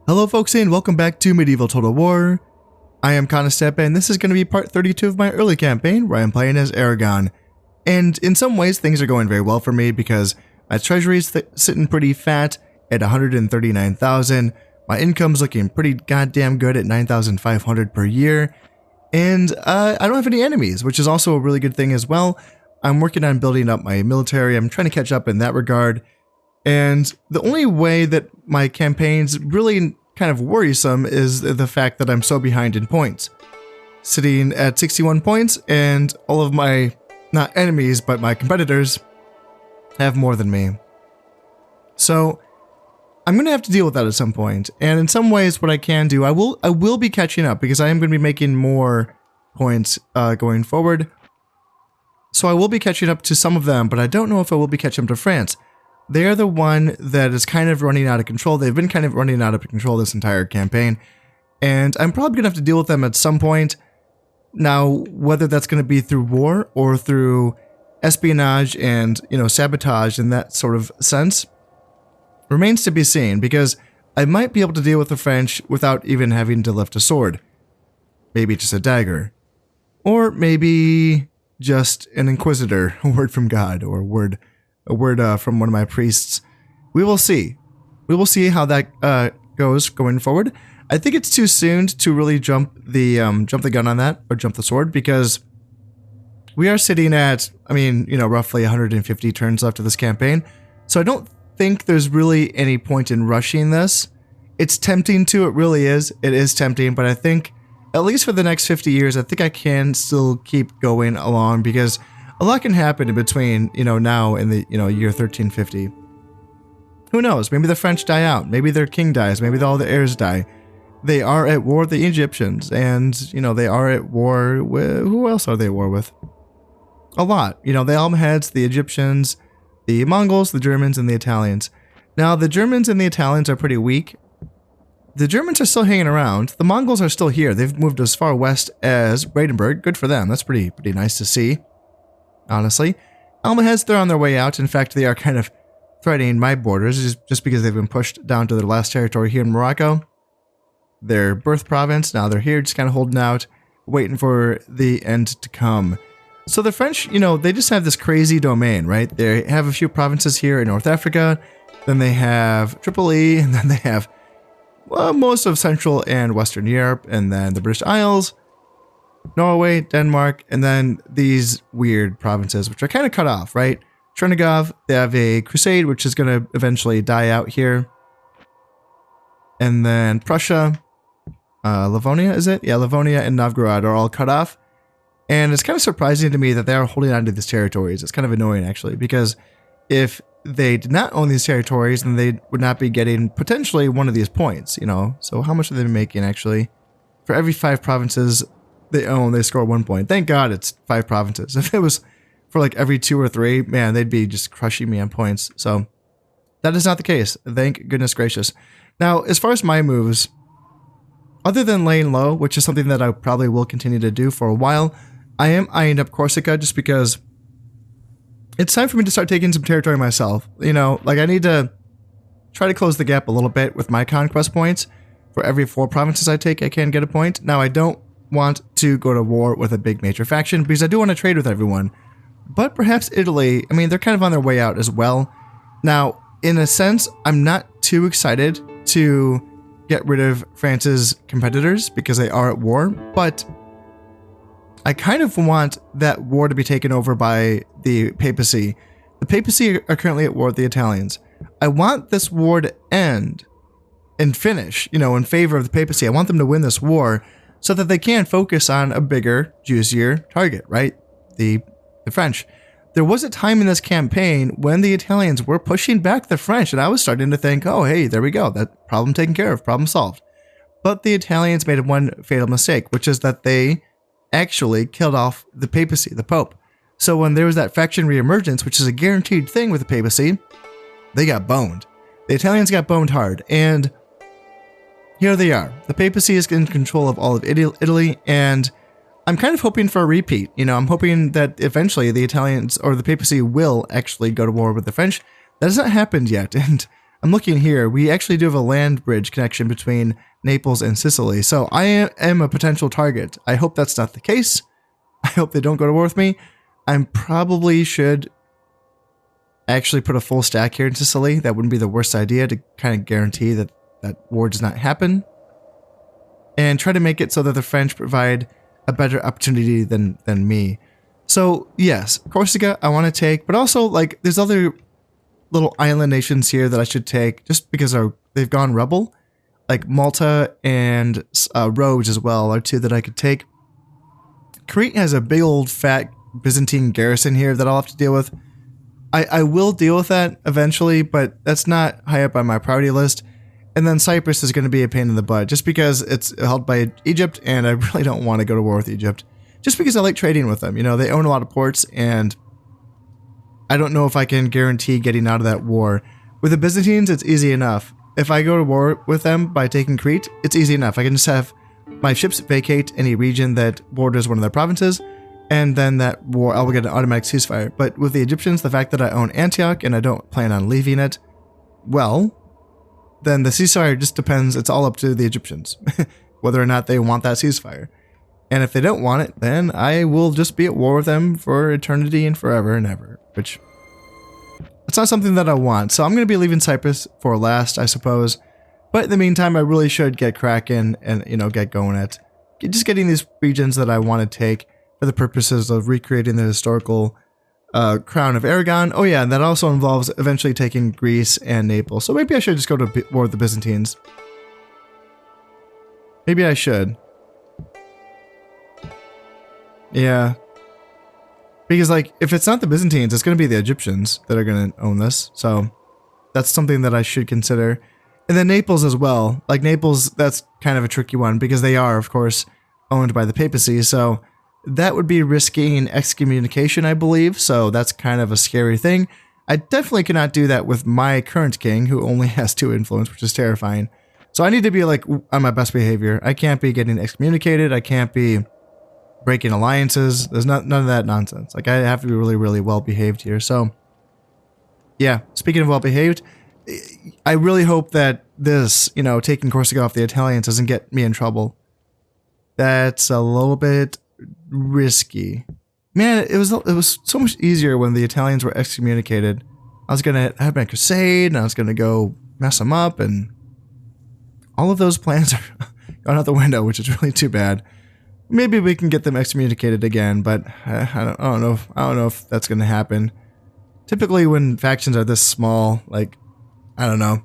Hello folks and welcome back to Medieval Total War. I am Conostep and this is going to be part 32 of my early campaign where I'm playing as Aragon. And in some ways things are going very well for me because my treasury is sitting pretty fat at 139,000. My income's looking pretty goddamn good at 9,500 per year. And I don't have any enemies, which is also a really good thing as well. I'm working on building up my military. I'm trying to catch up in that regard. And the only way that my campaign's really kind of worrisome is the fact that I'm so behind in points. Sitting at 61 points, and all of my, not enemies, but my competitors have more than me. So I'm going to have to deal with that at some point. And in some ways, what I can do, I will be catching up because I am going to be making more points going forward. So I will be catching up to some of them, but I don't know if I will be catching up to France. They are the one that is kind of running out of control. They've been kind of running out of control this entire campaign. And I'm probably going to have to deal with them at some point. Now, whether that's going to be through war or through espionage and, sabotage in that sort of sense, remains to be seen, because I might be able to deal with the French without even having to lift a sword. Maybe just a dagger. Or maybe just an inquisitor, a word from God, or a word from one of my priests. We will see. We will see how that goes going forward. I think it's too soon to really jump the gun on that, or jump the sword, because we are sitting at, roughly 150 turns left of this campaign. So I don't think there's really any point in rushing this. It's tempting to, it really is. It is tempting, but I think, at least for the next 50 years, I think I can still keep going along, because a lot can happen in between, now and the, year 1350. Who knows? Maybe the French die out. Maybe their king dies. Maybe all the heirs die. They are at war with the Egyptians, and, they are at war with... Who else are they at war with? A lot. The Almohads, the Egyptians, the Mongols, the Germans, and the Italians. Now, the Germans and the Italians are pretty weak. The Germans are still hanging around. The Mongols are still here. They've moved as far west as Brandenburg. Good for them. That's pretty nice to see. Honestly, Almohads, they're on their way out. In fact, they are kind of threatening my borders just because they've been pushed down to their last territory here in Morocco. Their birth province, now they're here just kind of holding out, waiting for the end to come. So the French, they just have this crazy domain, right? They have a few provinces here in North Africa, then they have Tripoli, and then they have most of Central and Western Europe, and then the British Isles, Norway, Denmark, and then these weird provinces, which are kind of cut off, right? Chernigov, they have a crusade, which is going to eventually die out here. And then Prussia, Livonia, is it? Yeah, Livonia and Novgorod are all cut off. And it's kind of surprising to me that they are holding on to these territories. It's kind of annoying, actually, because if they did not own these territories, then they would not be getting potentially one of these points, So how much are they making, actually? For every 5 provinces they own, they score 1 point. Thank God it's 5 provinces. If it was for like every 2 or 3, man, they'd be just crushing me on points. So that is not the case. Thank goodness gracious. Now, as far as my moves, other than laying low, which is something that I probably will continue to do for a while, I am eyeing up Corsica just because it's time for me to start taking some territory myself. I need to try to close the gap a little bit with my conquest points. For every 4 provinces I take, I can get a point. Now, I don't want to go to war with a big major faction because I do want to trade with everyone. But perhaps Italy, they're kind of on their way out as well. Now, in a sense, I'm not too excited to get rid of France's competitors because they are at war, but I kind of want that war to be taken over by the papacy. The papacy are currently at war with the Italians. I want this war to end and finish, in favor of the papacy. I want them to win this war so that they can focus on a bigger, juicier target, right? The French. There was a time in this campaign when the Italians were pushing back the French, and I was starting to think, oh, hey, there we go. That problem taken care of, problem solved. But the Italians made one fatal mistake, which is that they actually killed off the papacy, the Pope. So when there was that faction reemergence, which is a guaranteed thing with the papacy, they got boned. The Italians got boned hard, and here they are. The papacy is in control of all of Italy, and I'm kind of hoping for a repeat. I'm hoping that eventually the Italians or the papacy will actually go to war with the French. That has not happened yet, and I'm looking here. We actually do have a land bridge connection between Naples and Sicily. So I am a potential target. I hope that's not the case. I hope they don't go to war with me. I probably should actually put a full stack here in Sicily. That wouldn't be the worst idea to kind of guarantee that that war does not happen. And try to make it so that the French provide a better opportunity than me. So yes, Corsica I want to take, but also like there's other little island nations here that I should take just because they've gone rebel. Like Malta and Rhodes as well are two that I could take. Crete has a big old fat Byzantine garrison here that I'll have to deal with. I will deal with that eventually, but that's not high up on my priority list. And then Cyprus is going to be a pain in the butt just because it's held by Egypt and I really don't want to go to war with Egypt. Just because I like trading with them. You know, they own a lot of ports and I don't know if I can guarantee getting out of that war. With the Byzantines, it's easy enough. If I go to war with them by taking Crete, it's easy enough. I can just have my ships vacate any region that borders one of their provinces, and then that war, I will get an automatic ceasefire. But with the Egyptians, the fact that I own Antioch and I don't plan on leaving it, well, then the ceasefire just depends. It's all up to the Egyptians, whether or not they want that ceasefire. And if they don't want it, then I will just be at war with them for eternity and forever and ever, which it's not something that I want. So I'm going to be leaving Cyprus for last, I suppose. But in the meantime, I really should get cracking and, you know, get going at just getting these regions that I want to take for the purposes of recreating the historical crown of Aragon. Oh yeah, and that also involves eventually taking Greece and Naples. So maybe I should just go to war with the Byzantines. Maybe I should. Yeah. Because, like, if it's not the Byzantines, it's going to be the Egyptians that are going to own this. So that's something that I should consider. And then Naples as well. Like, Naples, that's kind of a tricky one because they are, of course, owned by the papacy. So that would be risking excommunication, I believe. So that's kind of a scary thing. I definitely cannot do that with my current king, who only has 2 influence, which is terrifying. So I need to be, like, on my best behavior. I can't be getting excommunicated. I can't be breaking alliances. There's none of that nonsense. Like, I have to be really, really well behaved here. So yeah, speaking of well behaved, I really hope that this, you know, taking Corsica off the Italians doesn't get me in trouble. That's a little bit risky. Man, it was so much easier when the Italians were excommunicated. I was gonna have my crusade and I was gonna go mess them up, and all of those plans are gone out the window, which is really too bad. Maybe we can get them excommunicated again, but I don't know if that's going to happen. Typically, when factions are this small, like, I don't know,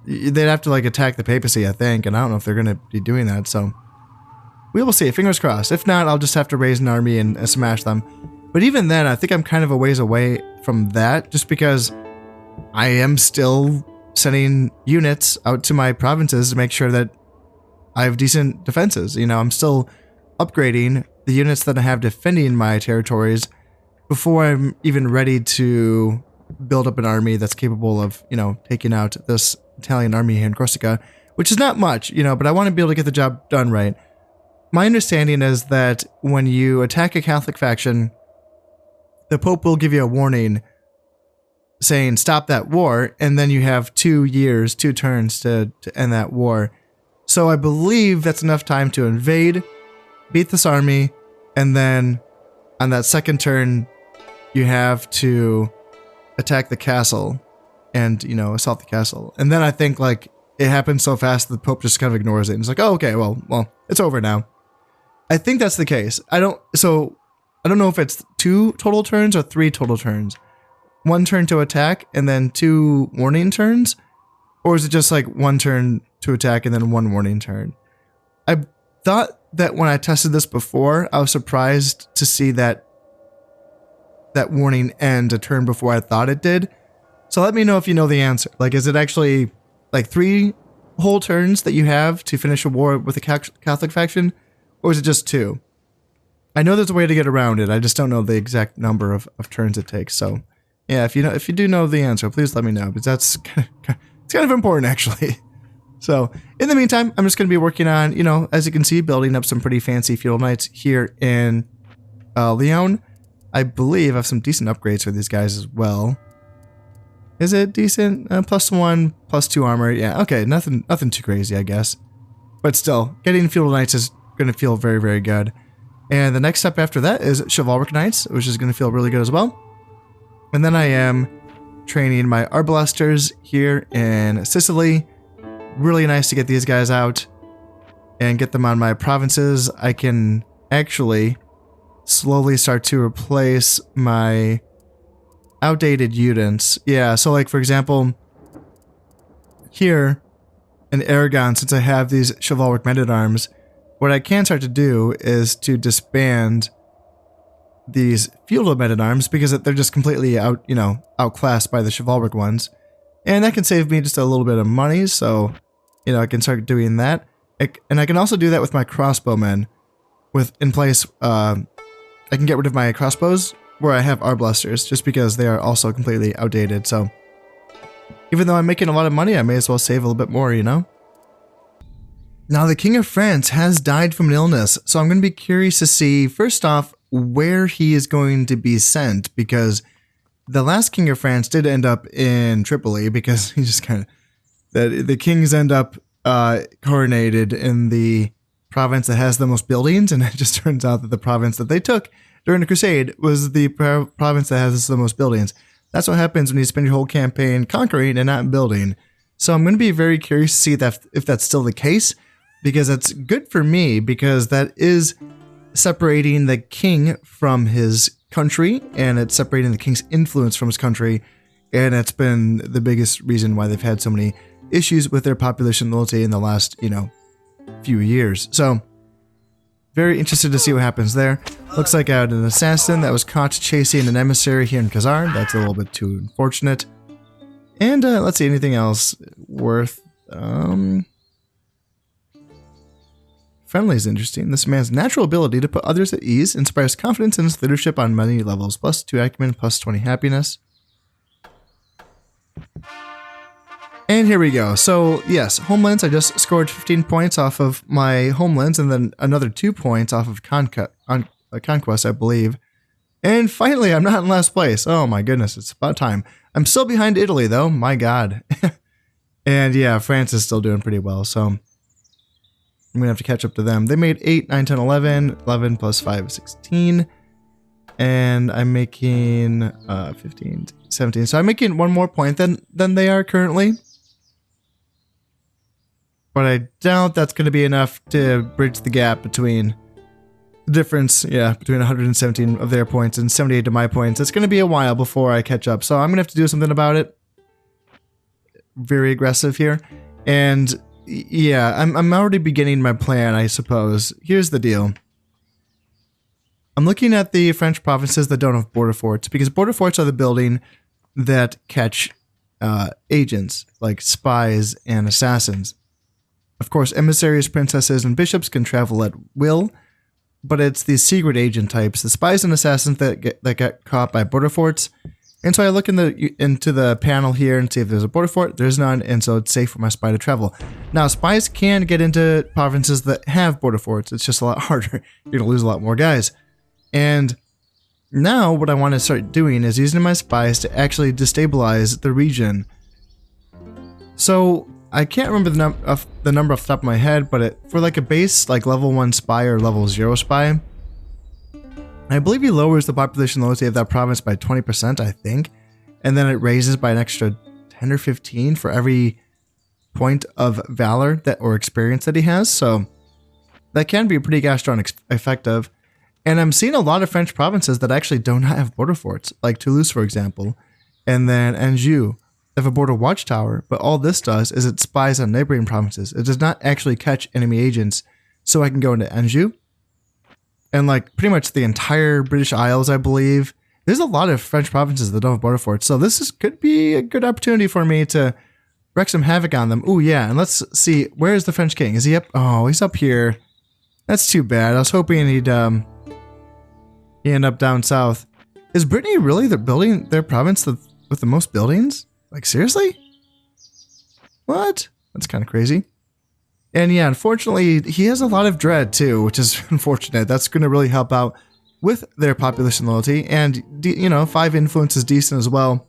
they'd have to, like, attack the papacy, I think, and I don't know if they're going to be doing that. So we will see. Fingers crossed. If not, I'll just have to raise an army and smash them. But even then, I think I'm kind of a ways away from that, just because I am still sending units out to my provinces to make sure that I have decent defenses. You know, I'm still upgrading the units that I have defending my territories before I'm even ready to build up an army that's capable of, you know, taking out this Italian army here in Corsica, which is not much, you know, but I want to be able to get the job done right. My understanding is that when you attack a Catholic faction, the Pope will give you a warning saying stop that war, and then you have 2 years, 2 turns to end that war. So I believe that's enough time to invade, beat this army, and then on that second turn, you have to attack the castle and, you know, assault the castle. And then I think, like, it happens so fast that the Pope just kind of ignores it. And it's like, oh, okay, well, it's over now. I think that's the case. I don't know if it's 2 total turns or 3 total turns. 1 turn to attack and then 2 warning turns? Or is it just like 1 turn to attack and then 1 warning turn? I thought that when I tested this before, I was surprised to see that warning end a turn before I thought it did. So let me know if you know the answer. Like, is it actually like 3 whole turns that you have to finish a war with a Catholic faction? Or is it just 2? I know there's a way to get around it. I just don't know the exact number of turns it takes. So yeah, if you do know the answer, please let me know, because it's kind of important, actually. So in the meantime, I'm just going to be working on, you know, as you can see, building up some pretty fancy feudal knights here in Lyon. I believe I have some decent upgrades for these guys as well. Is it decent? +1, +2 armor. Yeah, okay, nothing too crazy, I guess. But still, getting feudal knights is going to feel very, very good. And the next step after that is chivalric knights, which is going to feel really good as well. And then I am training my arbalesters here in Sicily. Really nice to get these guys out and get them on my provinces. I can actually slowly start to replace my outdated units. Yeah, so like for example, here in Aragon, since I have these chivalric men-at-arms, what I can start to do is to disband these feudal men-at-arms because they're just completely outclassed by the chivalric ones. And that can save me just a little bit of money, so, I can start doing that. And I can also do that with my crossbowmen. In place, I can get rid of my crossbows where I have arbalesters, just because they are also completely outdated, so even though I'm making a lot of money, I may as well save a little bit more, Now, the King of France has died from an illness, so I'm going to be curious to see, first off, where he is going to be sent, because the last King of France did end up in Tripoli, because he just kind of... The kings end up coronated in the province that has the most buildings, and it just turns out that the province that they took during the Crusade was the province that has the most buildings. That's what happens when you spend your whole campaign conquering and not building. So I'm going to be very curious to see that if that's still the case, because that's good for me, because that is separating the king from his country, and it's separating the king's influence from his country, and it's been the biggest reason why they've had so many issues with their population loyalty in the last, few years. So, very interested to see what happens there. Looks like I had an assassin that was caught chasing an emissary here in Khazar. That's a little bit too unfortunate. And let's see, anything else worth... Friendly is interesting. This man's natural ability to put others at ease inspires confidence in his leadership on many levels. +2 acumen, +20 happiness. And here we go. So, yes, homelands. I just scored 15 points off of my homelands, and then another 2 points off of conquest, I believe. And finally, I'm not in last place. Oh my goodness, it's about time. I'm still behind Italy, though. My God. And yeah, France is still doing pretty well, so I'm going to have to catch up to them. They made 8, 9, 10, 11. 11 plus 5 is 16. And I'm making 15, 17. So I'm making 1 more point than they are currently. But I doubt that's going to be enough to bridge the gap between the difference, between 117 of their points and 78 of my points. It's going to be a while before I catch up. So I'm going to have to do something about it. Very aggressive here. And yeah, I'm already beginning my plan, I suppose. Here's the deal. I'm looking at the French provinces that don't have border forts, because border forts are the building that catch agents, like spies and assassins. Of course, emissaries, princesses, and bishops can travel at will, but it's the secret agent types, the spies and assassins that get caught by border forts. And so I look into the panel here and see if there's a border fort. There's none, and so it's safe for my spy to travel. Now, spies can get into provinces that have border forts. It's just a lot harder. You're going to lose a lot more guys. And now what I want to start doing is using my spies to actually destabilize the region. So I can't remember the number off the top of my head, but for like a base, like level 1 spy or level 0 spy, I believe he lowers the population loyalty of that province by 20%, I think. And then it raises by an extra 10 or 15 for every point of valor or experience that he has. So that can be pretty gosh darn effective. And I'm seeing a lot of French provinces that actually do not have border forts, like Toulouse, for example. And then Anjou have a border watchtower, but all this does is it spies on neighboring provinces. It does not actually catch enemy agents. So I can go into Anjou and like pretty much the entire British Isles, I believe. There's a lot of French provinces that don't have border forts. So this could be a good opportunity for me to wreak some havoc on them. Ooh, yeah. And let's see, where is the French king? Is he up? Oh, he's up here. That's too bad. I was hoping he'd end up down south. Is Brittany really building their province with the most buildings? Like, seriously? What? That's kind of crazy. And yeah, unfortunately, he has a lot of dread too, which is unfortunate. That's going to really help out with their population loyalty. And, 5 influence is decent as well.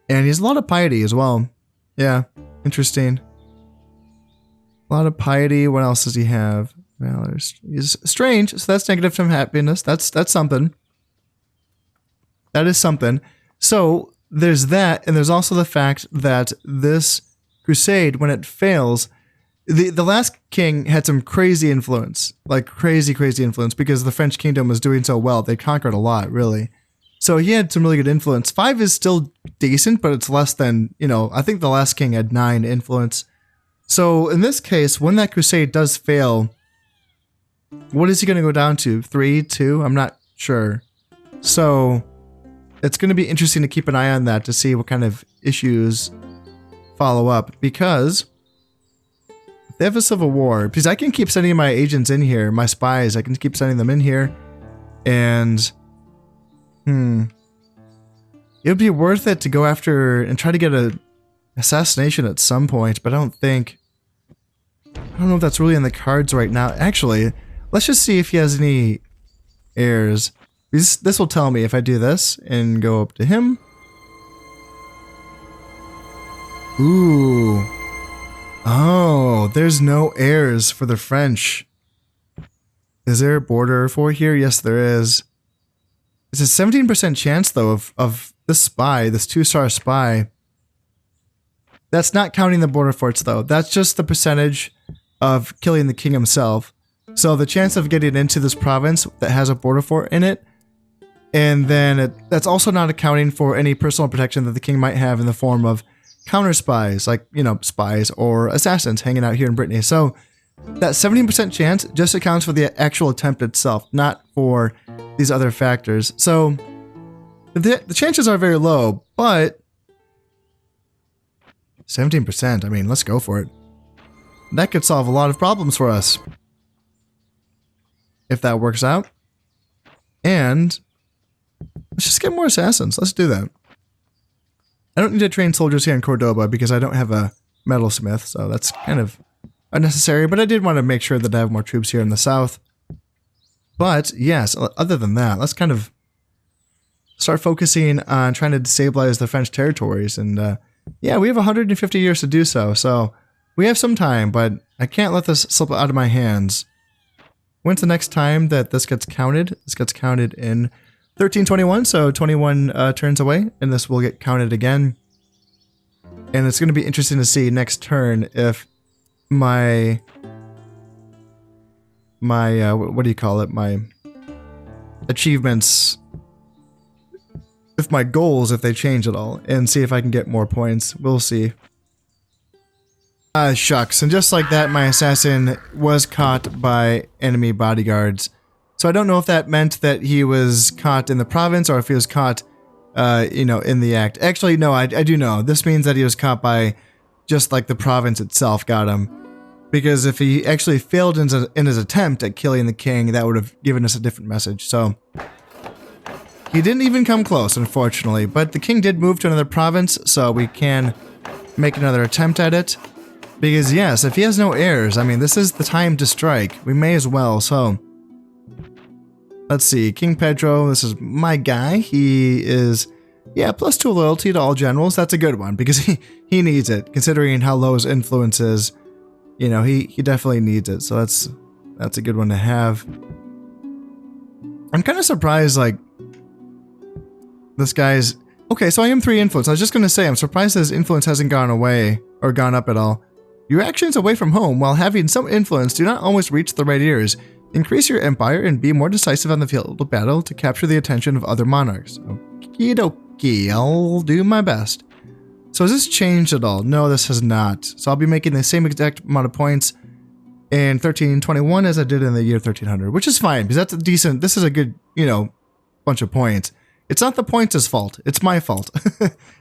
And he has a lot of piety as well. Yeah, interesting. A lot of piety. What else does he have? Valor. He's strange, so that's negative from happiness. That's something. That is something. So there's that, and there's also the fact that this crusade, when it fails, the last king had some crazy influence, like crazy influence, because the French kingdom was doing so well. They conquered a lot, really. So he had some really good influence. 5 is still decent, but it's less than, I think the last king had 9 influence. So in this case, when that crusade does fail, what is he going to go down to? 3, 2? I'm not sure. So it's going to be interesting to keep an eye on that to see what kind of issues follow up, because if they have a civil war, because I can keep sending my agents in here, my spies, I can keep sending them in here, and it would be worth it to go after and try to get a assassination at some point, but I don't know if that's really in the cards right now. Actually, let's just see if he has any heirs. This will tell me if I do this and go up to him. Ooh. Oh, there's no heirs for the French. Is there a border for here? Yes, there is. It's a 17% chance, though, of this spy, this 2-star spy. That's not counting the border forts, though. That's just the percentage of killing the king himself. So the chance of getting into this province that has a border fort in it, and then that's also not accounting for any personal protection that the king might have in the form of counter spies, like, spies or assassins hanging out here in Brittany. So that 17% chance just accounts for the actual attempt itself, not for these other factors. So the chances are very low, but 17%, I mean, let's go for it. That could solve a lot of problems for us, if that works out. And let's just get more assassins. Let's do that. I don't need to train soldiers here in Cordoba because I don't have a metalsmith, so that's kind of unnecessary, but I did want to make sure that I have more troops here in the south. But yes, other than that, let's kind of start focusing on trying to destabilize the French territories. And yeah, we have 150 years to do so, so we have some time, but I can't let this slip out of my hands. When's the next time that this gets counted? This gets counted in 1321, so 21 turns away, and this will get counted again. And it's going to be interesting to see next turn if my what do you call it? My achievements, if my goals, if they change at all, and see if I can get more points. We'll see. Shucks. And just like that, my assassin was caught by enemy bodyguards. So I don't know if that meant that he was caught in the province or if he was caught, in the act. Actually, no, I do know. This means that he was caught by just like the province itself got him. Because if he actually failed in his attempt at killing the king, that would have given us a different message. So he didn't even come close, unfortunately. But the king did move to another province, so we can make another attempt at it. Because yes, if he has no heirs, I mean, this is the time to strike. We may as well, so let's see. King Pedro, this is my guy. He is, yeah, +2 loyalty to all generals. That's a good one because he needs it, considering how low his influence is. He definitely needs it. So that's a good one to have. I'm kind of surprised, like, this guy's... Okay, so I am 3 influence. I was just going to say, I'm surprised his influence hasn't gone away or gone up at all. Your actions away from home, while having some influence, do not always reach the right ears. Increase your empire and be more decisive on the field of battle to capture the attention of other monarchs. Okie dokie, I'll do my best. So has this changed at all? No, this has not. So I'll be making the same exact amount of points in 1321 as I did in the year 1300, which is fine because that's a decent, this is a good, bunch of points. It's not the points' fault. It's my fault.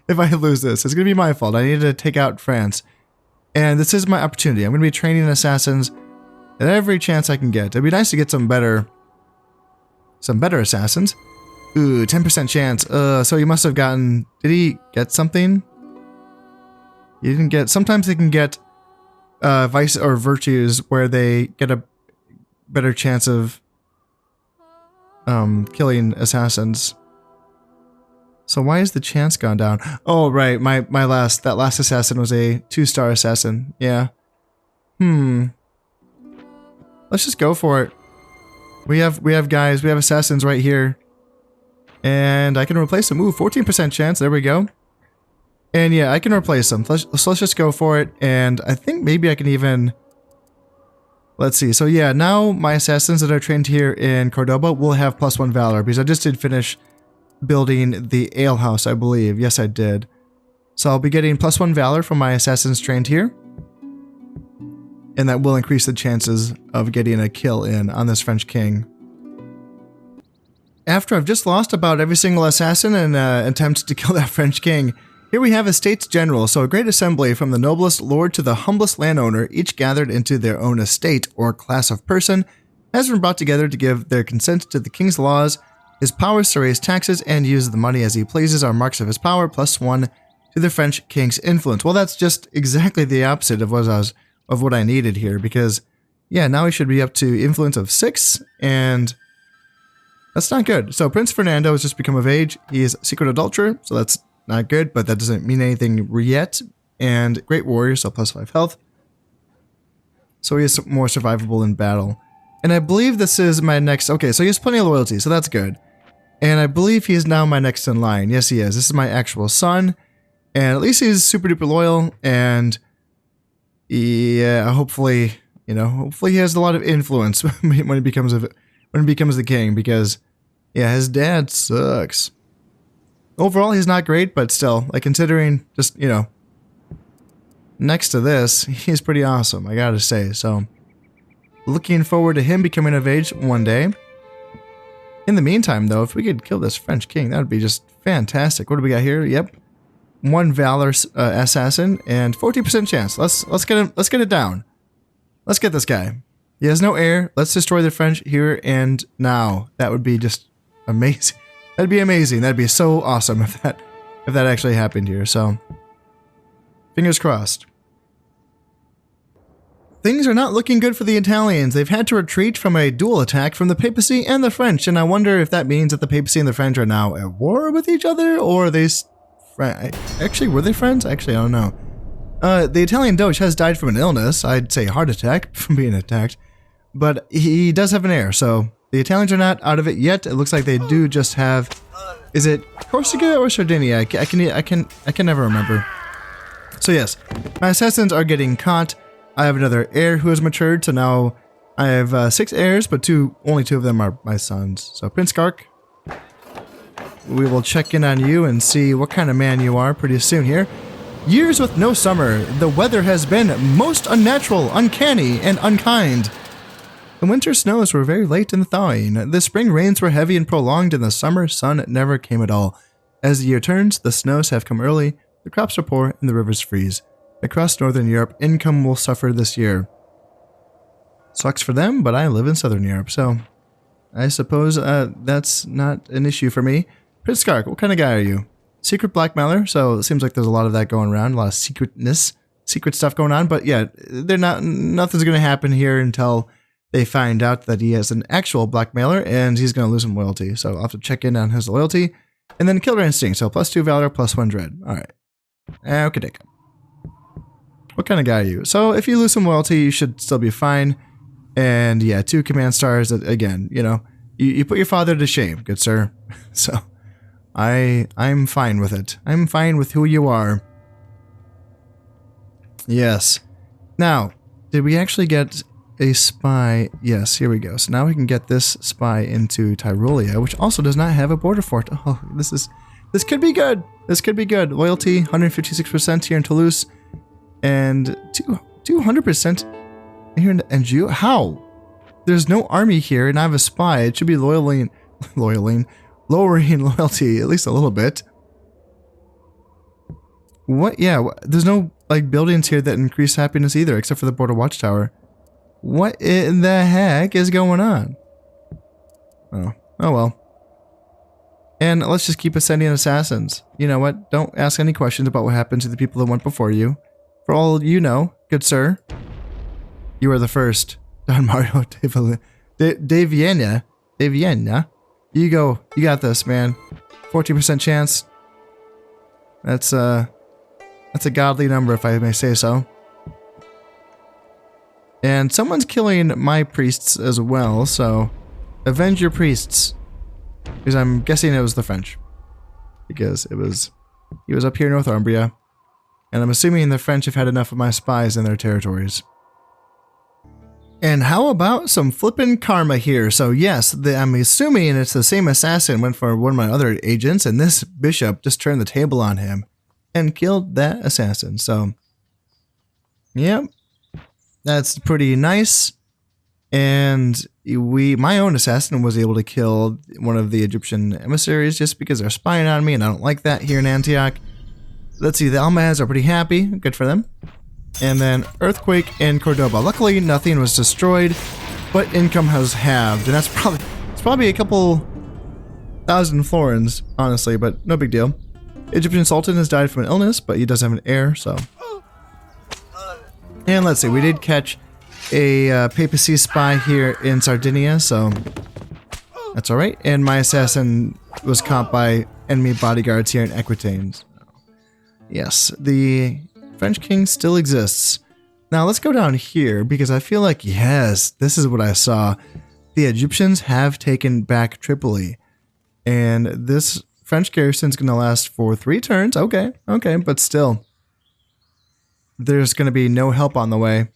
If I lose this, it's going to be my fault. I need to take out France. And this is my opportunity. I'm going to be training assassins at every chance I can get. It'd be nice to get some better assassins. Ooh, 10% chance. So you must have gotten, did he get something? You didn't get, sometimes they can get vice or virtues where they get a better chance of killing assassins. So why is the chance gone down? Oh, right. That last assassin was a 2-star assassin. Yeah. Let's just go for it. We have assassins right here. And I can replace them. Ooh, 14% chance. There we go. And yeah, I can replace them. Let's just go for it. And I think maybe I can even... Let's see. So yeah, now my assassins that are trained here in Cordoba will have +1 Valor. Because I just did finish building the ale house, I believe. Yes, I did. So I'll be getting +1 Valor from my assassins trained here. And that will increase the chances of getting a kill in on this French king. After I've just lost about every single assassin in an attempt to kill that French king, here we have a States General, so a great assembly from the noblest lord to the humblest landowner, each gathered into their own estate or class of person, has been brought together to give their consent to the king's laws. His powers to raise taxes and use the money as he pleases are marks of his power, +1 to the French king's influence. Well, that's just exactly the opposite of what I needed here, because, yeah, now he should be up to influence of 6, and that's not good. So Prince Fernando has just become of age. He is secret adulterer, so that's not good, but that doesn't mean anything yet. And great warrior, so +5 health. So he is more survivable in battle. And I believe this is my next... Okay, so he has plenty of loyalty, so that's good. And I believe he is now my next in line. Yes, he is. This is my actual son. And at least he's super duper loyal. And yeah, hopefully, hopefully he has a lot of influence when he becomes the king. Because, yeah, his dad sucks. Overall, he's not great, but still, like, considering just, next to this, he's pretty awesome, I gotta say. So, looking forward to him becoming of age one day. In the meantime, though, if we could kill this French king, that would be just fantastic. What do we got here? Yep, 1 Valor assassin and 14% chance. Let's get him. Let's get it down. Let's get this guy. He has no heir. Let's destroy the French here and now. That would be just amazing. That'd be amazing. That'd be so awesome if that actually happened here. So, fingers crossed. Things are not looking good for the Italians. They've had to retreat from a dual attack from the papacy and the French, and I wonder if that means that the papacy and the French are now at war with each other, or are they... Actually, were they friends? Actually, I don't know. The Italian Doge has died from an illness. I'd say heart attack from being attacked, but he does have an heir, so... The Italians are not out of it yet. It looks like they do just have... Is it Corsica or Sardinia? I can never remember. So yes, my assassins are getting caught. I have another heir who has matured, so now I have 6 heirs, but only 2 of them are my sons. So Prince Kark, we will check in on you and see what kind of man you are pretty soon here. Years with no summer. The weather has been most unnatural, uncanny, and unkind. The winter snows were very late in the thawing, the spring rains were heavy and prolonged, and the summer sun never came at all. As the year turns, the snows have come early, the crops are poor, and the rivers freeze. Across northern Europe, income will suffer this year. Sucks for them, but I live in southern Europe, so I suppose that's not an issue for me. Prince Kark, what kind of guy are you? Secret blackmailer, so it seems like there's a lot of that going around, a lot of secret stuff going on, but yeah, nothing's going to happen here until... They find out that he has an actual blackmailer and he's going to lose some loyalty. So I'll have to check in on his loyalty. And then Killer Instinct. So +2 Valor, +1 Dread. Alright. Okay, dick. What kind of guy are you? So if you lose some loyalty, you should still be fine. And yeah, 2 command stars. Again, you put your father to shame, good sir. So I'm fine with it. I'm fine with who you are. Yes. Now, did we actually get... a spy? Yes, here we go. So now we can get this spy into Tyrolia, which also does not have a border fort. Oh, this could be good. This could be good. Loyalty, 156% here in Toulouse, and 200% here in Anjou. How? There's no army here, and I have a spy. It should be lowering loyalty at least a little bit. What? Yeah, there's no like buildings here that increase happiness either, except for the border watchtower. What in the heck is going on? Oh well. And let's just keep ascending assassins. You know what? Don't ask any questions about what happened to the people that went before you. For all you know, good sir, you are the first. Don Mario de Vienna. You go. You got this, man. 14% chance. That's a godly number, if I may say so. And someone's killing my priests as well, so avenge your priests. Because I'm guessing it was the French. Because he was up here in Northumbria. And I'm assuming the French have had enough of my spies in their territories. And how about some flippin' karma here? So yes, I'm assuming it's the same assassin went for one of my other agents, and this bishop just turned the table on him and killed that assassin. So, yep, that's pretty nice. And my own assassin was able to kill one of the Egyptian emissaries just because they're spying on me, and I don't like that here in Antioch. Let's see, the Almohads are pretty happy. Good for them. And then earthquake in Cordoba. Luckily, nothing was destroyed, but income has halved, and it's probably a couple thousand florins, honestly, but no big deal. Egyptian Sultan has died from an illness, but he does have an heir, so. And let's see, we did catch a papacy spy here in Sardinia, so that's all right. And my assassin was caught by enemy bodyguards here in Aquitaine. Yes, the French king still exists. Now let's go down here because I feel like, yes, this is what I saw. The Egyptians have taken back Tripoli. And this French garrison is going to last for 3 turns. Okay, but still. There's going to be no help on the way.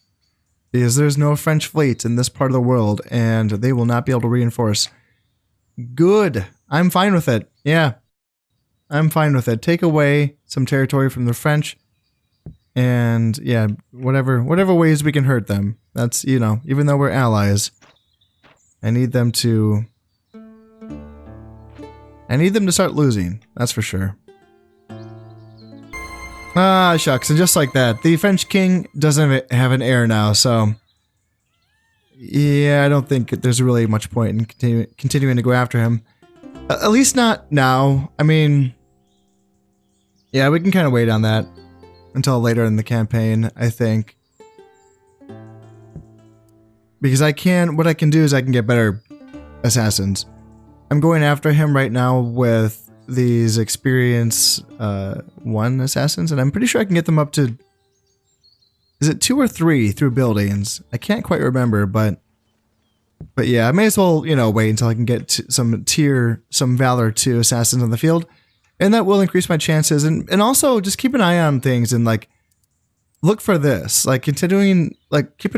Because there's no French fleet in this part of the world. And they will not be able to reinforce. Good. I'm fine with it. Yeah. I'm fine with it. Take away some territory from the French. And yeah, whatever ways we can hurt them. That's, you know, even though we're allies, I need them to start losing. That's for sure. Ah, shucks. And just like that, the French king doesn't have an heir now. So yeah, I don't think there's really much point in continuing to go after him. At least not now. I mean, yeah, we can kind of wait on that until later in the campaign, I think. Because what I can do is I can get better assassins. I'm going after him right now with these experience 1 assassins, and I'm pretty sure I can get them up to, is it 2 or 3 through buildings? I can't quite remember, but yeah, I may as well, you know, wait until I can get some Valor 2 assassins on the field. And that will increase my chances. And also just keep an eye on things and like look for this. Like keep an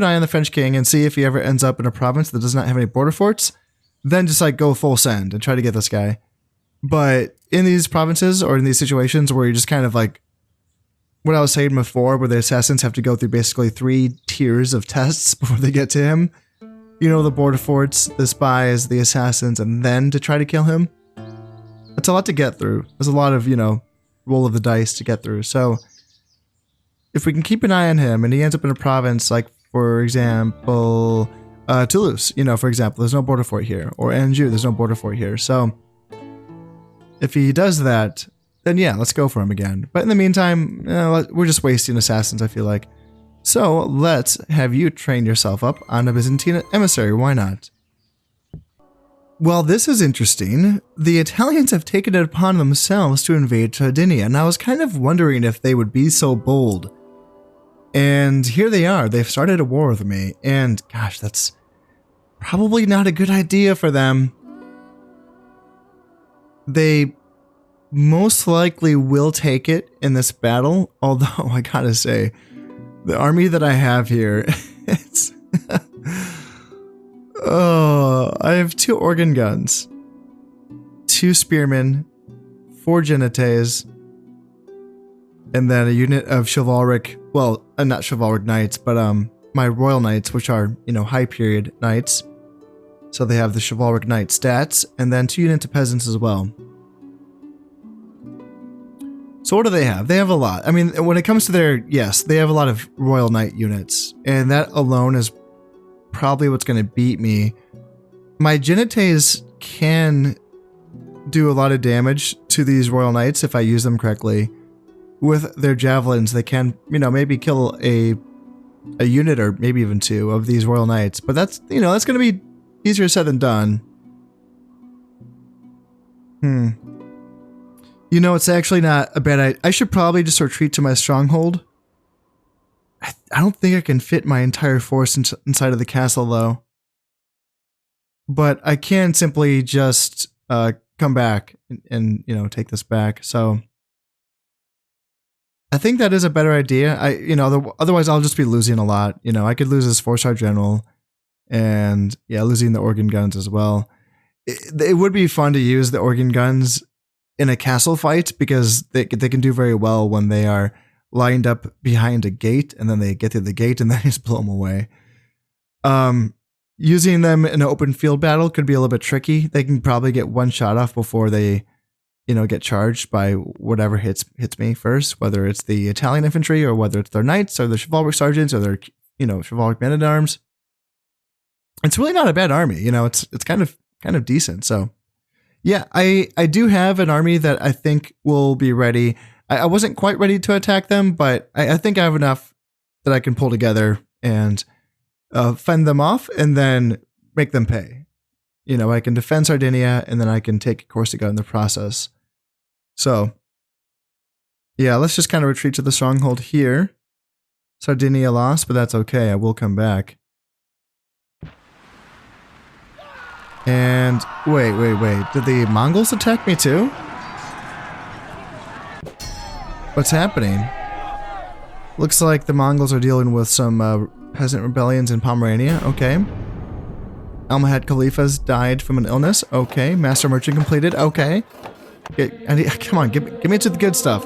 eye on the French king and see if he ever ends up in a province that does not have any border forts. Then just like go full send and try to get this guy. But in these provinces or in these situations where you're just kind of like what I was saying before, where the assassins have to go through basically 3 tiers of tests before they get to him. You know, the border forts, the spies, the assassins, and then to try to kill him. It's a lot to get through. There's a lot of, you know, roll of the dice to get through. So if we can keep an eye on him and he ends up in a province like, for example, Toulouse, you know, for example, there's no border fort here. Or Anjou, there's no border fort here. So if he does that, then yeah, let's go for him again. But in the meantime, we're just wasting assassins, I feel like. So let's have you train yourself up on a Byzantine emissary. Why not? Well, this is interesting. The Italians have taken it upon themselves to invade Sardinia, and I was kind of wondering if they would be so bold. And here they are. They've started a war with me, and gosh, that's probably not a good idea for them. They most likely will take it in this battle, although I gotta say, the army that I have here, it's... Oh, I have 2 organ guns, 2 spearmen, 4 genites, and then a unit of chivalric, well, not chivalric knights, but my royal knights, which are, you know, high period knights. So they have the chivalric knight stats, and then 2 units of peasants as well. So what do they have? They have a lot. I mean, when it comes to their, yes, they have a lot of royal knight units, and that alone is probably what's going to beat me. My genites can do a lot of damage to these royal knights if I use them correctly. With their javelins, they can, you know, maybe kill a unit or maybe even 2 of these royal knights. But that's, you know, that's going to be easier said than done. You know, it's actually not a bad idea. I should probably just retreat to my stronghold. I don't think I can fit my entire force inside of the castle, though. But I can simply just come back and you know, take this back. So I think that is a better idea. Otherwise I'll just be losing a lot. You know, I could lose this 4-star general, and yeah, losing the organ guns as well. It would be fun to use the organ guns in a castle fight because they can do very well when they are lined up behind a gate, and then they get through the gate and then just blow them away. Using them in an open field battle could be a little bit tricky. They can probably get one shot off before they, you know, get charged by whatever hits me first, whether it's the Italian infantry or whether it's their knights or the chivalric sergeants or their, you know, chivalric men-at-arms. It's really not a bad army. You know, it's kind of decent. So yeah, I do have an army that I think will be ready. I wasn't quite ready to attack them, but I think I have enough that I can pull together and fend them off and then make them pay. You know, I can defend Sardinia and then I can take Corsica in the process. So yeah, let's just kind of retreat to the stronghold here. Sardinia lost, but that's okay. I will come back. And wait. Did the Mongols attack me too? What's happening? Looks like the Mongols are dealing with some peasant rebellions in Pomerania. Okay. Almohad Khalifa's died from an illness. Okay. Master Merchant completed. Okay. Come on, give me to the good stuff.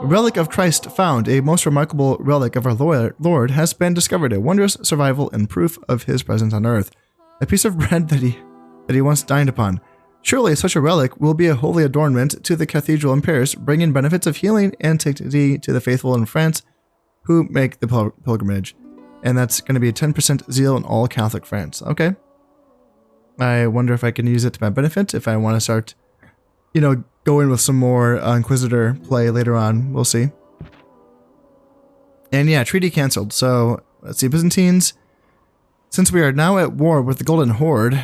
Relic of Christ found. A most remarkable relic of our Lord has been discovered. A wondrous survival and proof of his presence on earth. A piece of bread that he once dined upon. Surely such a relic will be a holy adornment to the cathedral in Paris, bringing benefits of healing and sanctity to the faithful in France who make the pilgrimage. And that's going to be a 10% zeal in all Catholic France. Okay. I wonder if I can use it to my benefit if I want to start, you know, go in with some more Inquisitor play later on. We'll see. And yeah, treaty canceled. So let's see, Byzantines. Since we are now at war with the Golden Horde,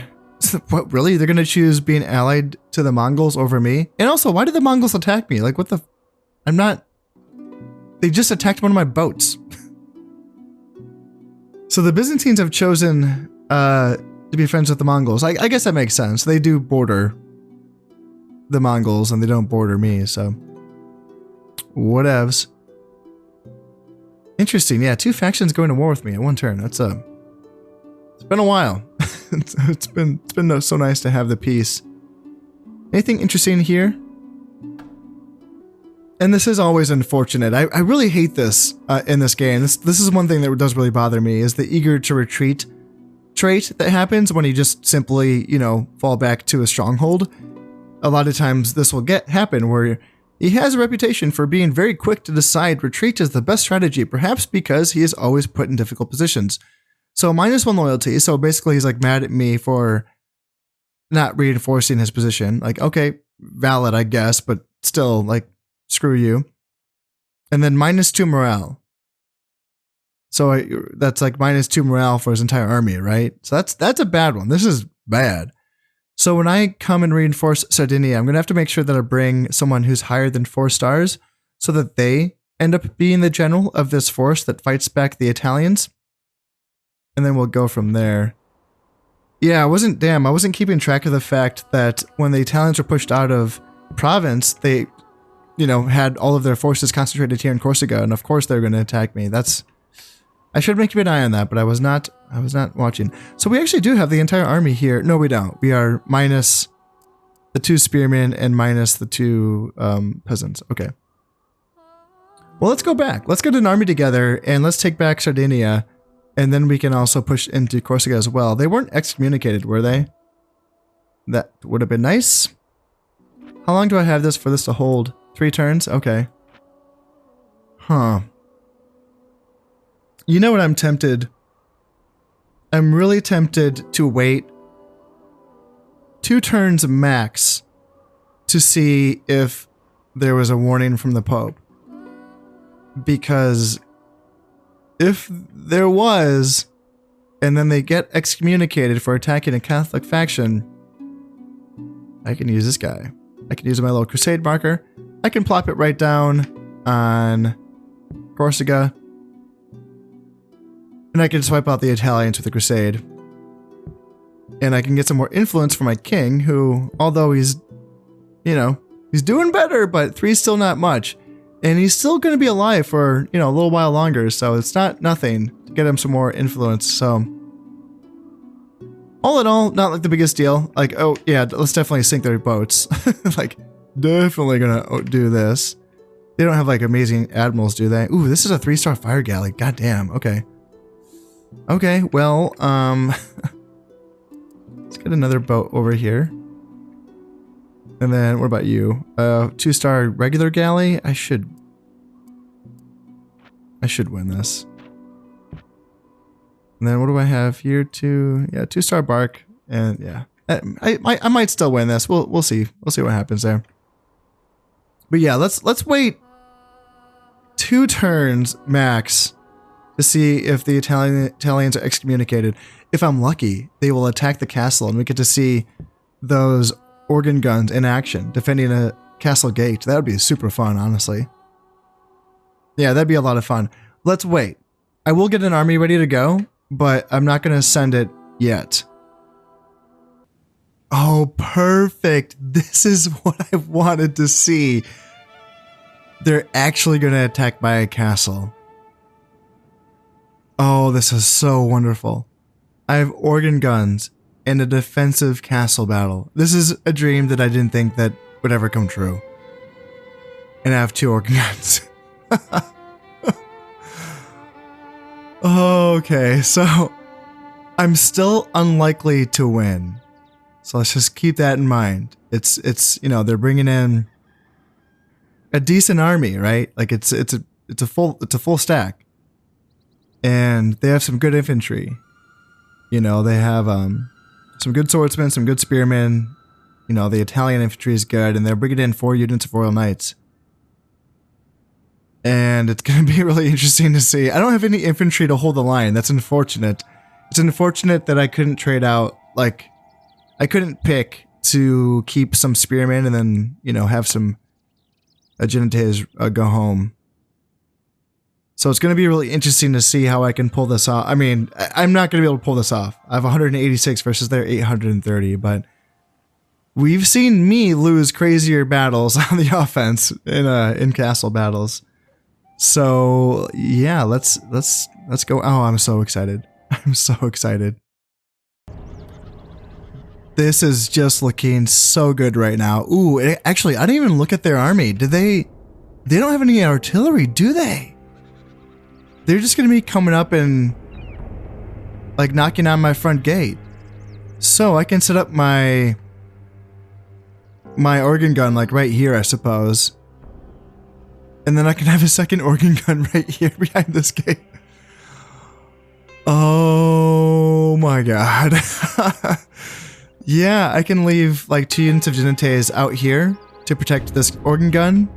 what, really? They're going to choose being allied to the Mongols over me? And also, why did the Mongols attack me? Like, what the... I'm not... They just attacked one of my boats. So the Byzantines have chosen to be friends with the Mongols. I guess that makes sense. They do border the Mongols and they don't border me, so... Whatevs. Interesting, yeah. 2 factions going to war with me at one turn. That's It's been a while. it's been so nice to have the peace. Anything interesting here? And this is always unfortunate. I really hate this in this game. This is one thing that does really bother me, is the eager to retreat trait that happens when you just simply, you know, fall back to a stronghold. A lot of times this will happen where he has a reputation for being very quick to decide retreat is the best strategy, perhaps because he is always put in difficult positions. So -1 loyalty. So basically he's like mad at me for not reinforcing his position. Like, okay, valid, I guess, but still, like, screw you. And then -2 morale. So that's like -2 morale for his entire army, right? So that's a bad one. This is bad. So when I come and reinforce Sardinia, I'm going to have to make sure that I bring someone who's higher than 4 stars so that they end up being the general of this force that fights back the Italians. And then we'll go from there. Yeah, I wasn't keeping track of the fact that when the Italians were pushed out of province, they, you know, had all of their forces concentrated here in Corsica, and of course they're going to attack me. I should make an eye on that, but I was not watching. So we actually do have the entire army here. No, we don't. We are minus the 2 spearmen and minus the 2 peasants. Okay. Well, let's go back. Let's get an army together and let's take back Sardinia. And then we can also push into Corsica as well. They weren't excommunicated, were they? That would have been nice. How long do I have this for this to hold? 3 turns? Okay. Huh. You know what I'm tempted? I'm really tempted to wait 2 turns max to see if there was a warning from the Pope. Because if there was, and then they get excommunicated for attacking a Catholic faction, I can use this guy. I can use my little crusade marker. I can plop it right down on Corsica. And I can just wipe out the Italians with the crusade. And I can get some more influence for my king, who, although he's, you know, he's doing better, but 3's still not much. And he's still going to be alive for, you know, a little while longer, so it's not nothing to get him some more influence, so... All in all, not like the biggest deal. Like, oh, yeah, let's definitely sink their boats. Like, definitely gonna do this. They don't have, like, amazing admirals, do they? Ooh, this is a 3-star fire galley. God damn, okay. Okay, well, let's get another boat over here. And then, what about you? 2-star regular galley? I should win this. And then what do I have here? Yeah, 2-star bark. And yeah, I might still win this. We'll see. We'll see what happens there. But yeah, let's wait 2 turns max to see if the Italians are excommunicated. If I'm lucky, they will attack the castle and we get to see those organ guns in action defending a castle gate. That would be super fun, honestly. Yeah, that'd be a lot of fun. Let's wait. I will get an army ready to go, but I'm not going to send it yet. Oh, perfect. This is what I wanted to see. They're actually going to attack my castle. Oh, this is so wonderful. I have organ guns and a defensive castle battle. This is a dream that I didn't think that would ever come true. And I have 2 organ guns. Okay, so I'm still unlikely to win. So let's just keep that in mind. It's you know, they're bringing in a decent army, right? Like it's a full stack. And they have some good infantry. You know, they have some good swordsmen, some good spearmen. You know, the Italian infantry is good, and they're bringing in 4 units of Royal Knights. And it's going to be really interesting to see. I don't have any infantry to hold the line. That's unfortunate. It's unfortunate that I couldn't trade out, like, I couldn't pick to keep some spearmen and then, you know, have some Agentes go home. So it's going to be really interesting to see how I can pull this off. I mean, I'm not going to be able to pull this off. I have 186 versus their 830, but we've seen me lose crazier battles on the offense in castle battles. So yeah, let's go. Oh, I'm so excited. I'm so excited. This is just looking so good right now. Ooh, actually, I didn't even look at their army. Did they don't have any artillery, do they? They're just going to be coming up and like knocking on my front gate. So I can set up my organ gun like right here, I suppose. And then I can have a second organ gun right here behind this gate. Oh my god. Yeah, I can leave like 2 units of Gentes out here to protect this organ gun.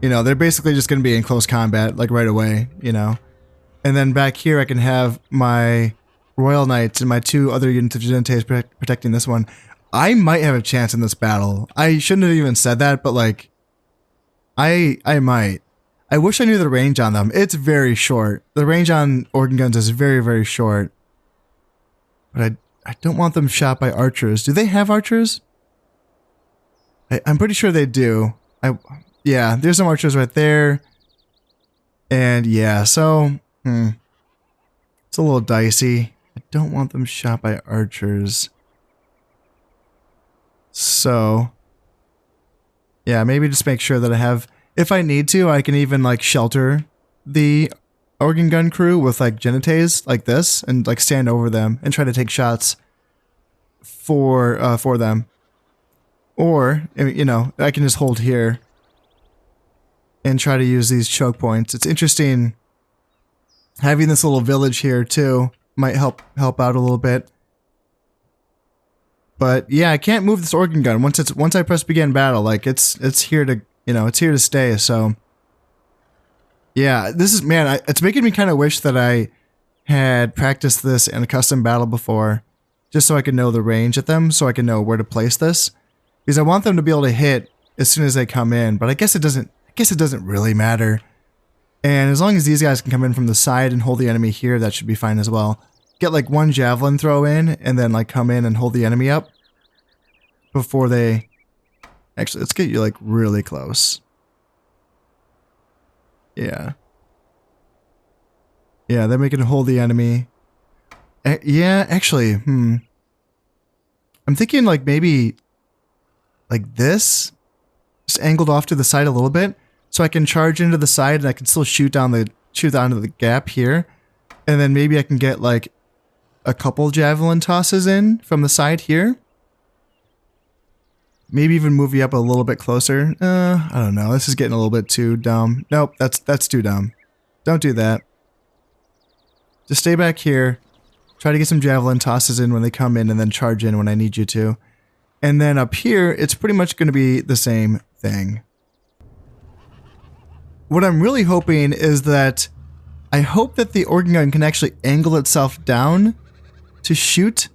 You know, they're basically just going to be in close combat like right away, you know. And then back here I can have my Royal Knights and my 2 other units of Gentes protecting this one. I might have a chance in this battle. I shouldn't have even said that, but like, I might. I wish I knew the range on them. It's very short. The range on organ guns is very, very short. But I don't want them shot by archers. Do they have archers? I'm pretty sure they do. Yeah, there's some archers right there. And yeah, so, it's a little dicey. I don't want them shot by archers. So, yeah, maybe just make sure that I have, if I need to, I can even like shelter the organ gun crew with like Gentes like this and like stand over them and try to take shots for them. Or, you know, I can just hold here and try to use these choke points. It's interesting having this little village here too might help out a little bit. But yeah, I can't move this organ gun once I press begin battle. Like it's here to, you know, it's here to stay. So yeah, this is, man, it's making me kind of wish that I had practiced this in a custom battle before, just so I could know the range at them, so I can know where to place this, because I want them to be able to hit as soon as they come in, but I guess it doesn't really matter. And as long as these guys can come in from the side and hold the enemy here, that should be fine as well. Get like one javelin throw in and then like come in and hold the enemy up before they... Actually, let's get you like really close. Yeah. Yeah, then we can hold the enemy. Yeah, actually, I'm thinking like maybe like this, just angled off to the side a little bit, so I can charge into the side and I can still shoot down onto the gap here, and then maybe I can get like a couple javelin tosses in from the side here. Maybe even move you up a little bit closer. I don't know. This is getting a little bit too dumb. Nope, that's too dumb. Don't do that. Just stay back here. Try to get some javelin tosses in when they come in and then charge in when I need you to. And then up here, it's pretty much going to be the same thing. What I'm really hoping is that I hope that the organ gun can actually angle itself down to shoot.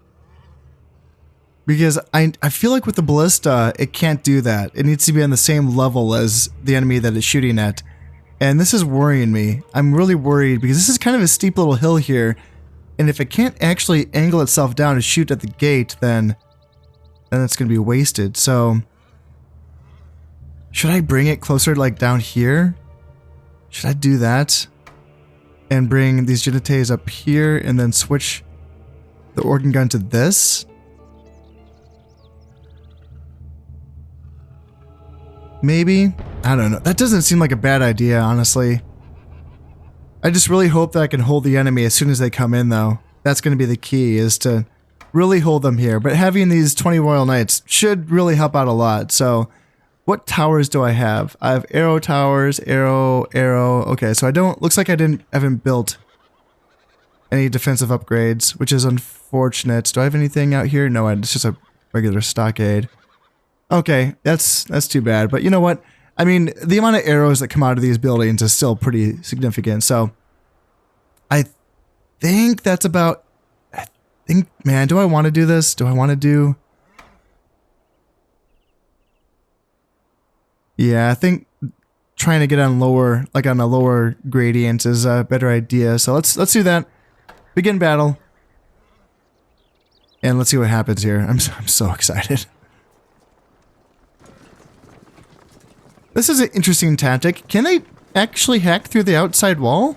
Because I feel like with the ballista, it can't do that. It needs to be on the same level as the enemy that it's shooting at. And this is worrying me. I'm really worried because this is kind of a steep little hill here. And if it can't actually angle itself down to shoot at the gate, then it's going to be wasted. So, should I bring it closer like down here? Should I do that? And bring these Genites up here and then switch the organ gun to this? Maybe? I don't know. That doesn't seem like a bad idea, honestly. I just really hope that I can hold the enemy as soon as they come in, though. That's going to be the key, is to really hold them here. But having these 20 Royal Knights should really help out a lot. So, what towers do I have? I have arrow towers, arrow. Okay, so looks like I haven't built any defensive upgrades, which is unfortunate. Do I have anything out here? No, it's just a regular stockade. Okay, that's too bad. But you know what? I mean, the amount of arrows that come out of these buildings is still pretty significant. So, I think that's about... man, do I want to do this? Do I want to do... Yeah, I think trying to get on a lower gradient is a better idea. So let's do that. Begin battle. And let's see what happens here. I'm so excited. This is an interesting tactic. Can they actually hack through the outside wall?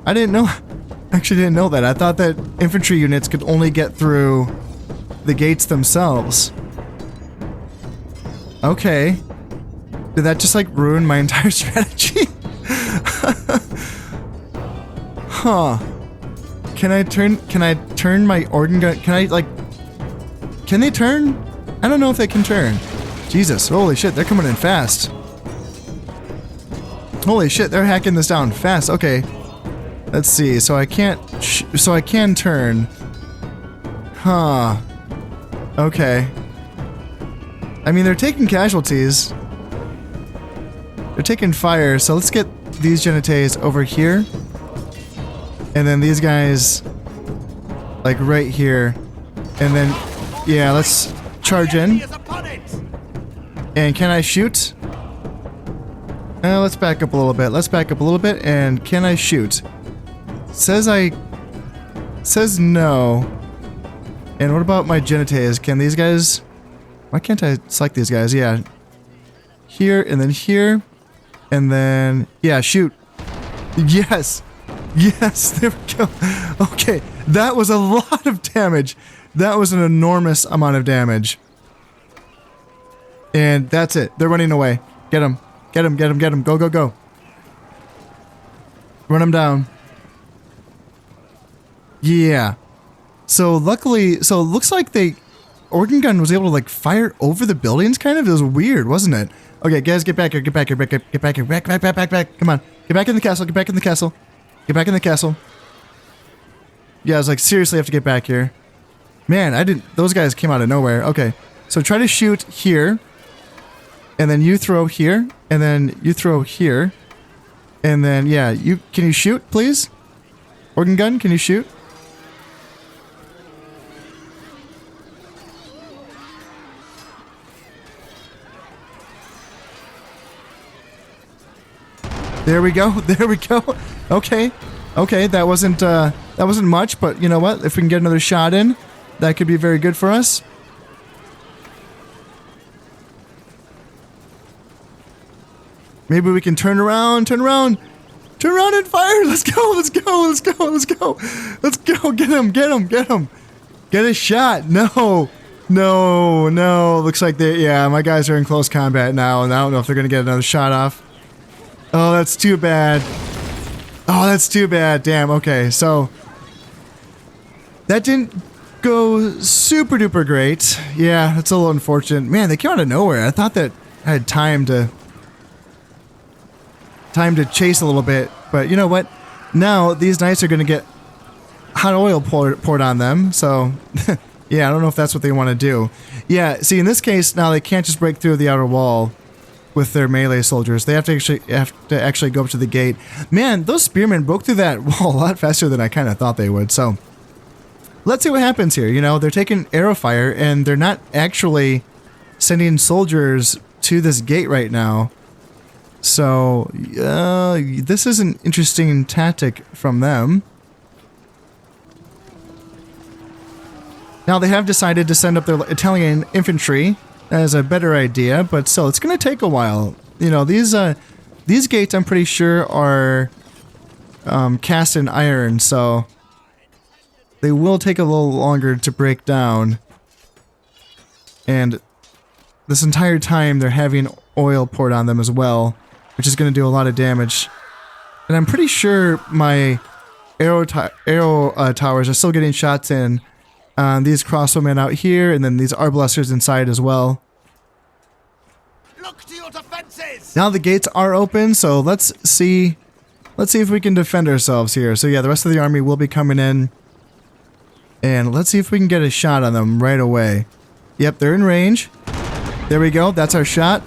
I didn't know. Actually didn't know that. I thought that infantry units could only get through the gates themselves. Okay. Did that just like ruin my entire strategy? Huh. Can I turn my organ gun? Can they turn? I don't know if they can turn. Jesus, holy shit, they're coming in fast. Holy shit, they're hacking this down fast. Okay. Let's see. So I can turn. Huh. Okay. I mean, they're taking casualties. They're taking fire, so let's get these Genites over here. And then these guys, like right here. And then, yeah, let's charge in. And can I shoot? Let's back up a little bit. Let's back up a little bit, and can I shoot? Says no. And what about my Genites? Can these guys... Why can't I select these guys? Yeah. Here, and then here. And then... Yeah, shoot. Yes! Yes, there we go. Okay, that was a lot of damage. That was an enormous amount of damage. And that's it. They're running away. Get them. Get them, get them, get them. Go, go, go. Run them down. Yeah. So luckily, it looks like organ gun was able to like fire over the buildings kind of. It was weird, wasn't it? Okay, guys, get back here, get back here, get back here, back. Come on. Get back in the castle, get back in the castle. Get back in the castle. Yeah, I was like, seriously, I have to get back here. Man, those guys came out of nowhere. Okay, so try to shoot here. And then you throw here. And then you throw here. And then, yeah, can you shoot, please? Organ gun, can you shoot? There we go. There we go. Okay. Okay, that wasn't much, but you know what? If we can get another shot in, that could be very good for us. Maybe we can turn around and fire. Let's go. Let's go. Let's go. Let's go. Let's go. Get him. Get him. Get him. Get a shot. No. No. No. Looks like yeah, my guys are in close combat now, and I don't know if they're going to get another shot off. Oh, that's too bad. Oh, that's too bad. Damn. Okay, so that didn't go super duper great. Yeah, that's a little unfortunate. Man, they came out of nowhere. I thought that I had time to chase a little bit, but you know what? Now these knights are going to get hot oil poured on them. So, yeah, I don't know if that's what they want to do. Yeah, see, in this case, now they can't just break through the outer wall with their melee soldiers. They have to actually go up to the gate. Man, those spearmen broke through that wall a lot faster than I kind of thought they would. So, let's see what happens here. You know, they're taking arrow fire, and they're not actually sending soldiers to this gate right now. So, this is an interesting tactic from them. Now, they have decided to send up their Italian infantry as a better idea, but still, it's going to take a while. You know, these gates, I'm pretty sure, are cast in iron, so they will take a little longer to break down. And this entire time, they're having oil poured on them as well, which is going to do a lot of damage. And I'm pretty sure my arrow towers are still getting shots in. These crossbowmen out here, and then these arbalesters inside as well. Look to your defenses! Now the gates are open, so let's see if we can defend ourselves here. So yeah, the rest of the army will be coming in. And let's see if we can get a shot on them right away. Yep, they're in range. There we go, that's our shot.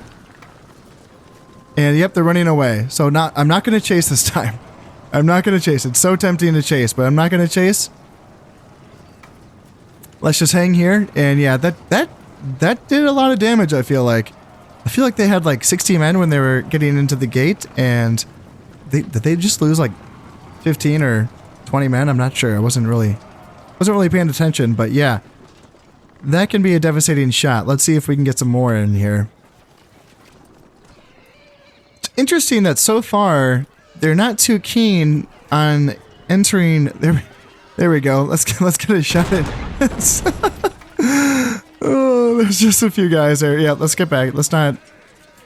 And yep, they're running away. So I'm not going to chase this time. I'm not going to chase. It's so tempting to chase, but I'm not going to chase. Let's just hang here. And yeah, that did a lot of damage, I feel like. I feel like they had like 60 men when they were getting into the gate, and did they just lose like 15 or 20 men? I'm not sure. I wasn't really paying attention, but yeah. That can be a devastating shot. Let's see if we can get some more in here. It's interesting that so far they're not too keen on entering. There we go. Let's get a shot in. Oh, there's just a few guys there. Yeah, let's get back. Let's not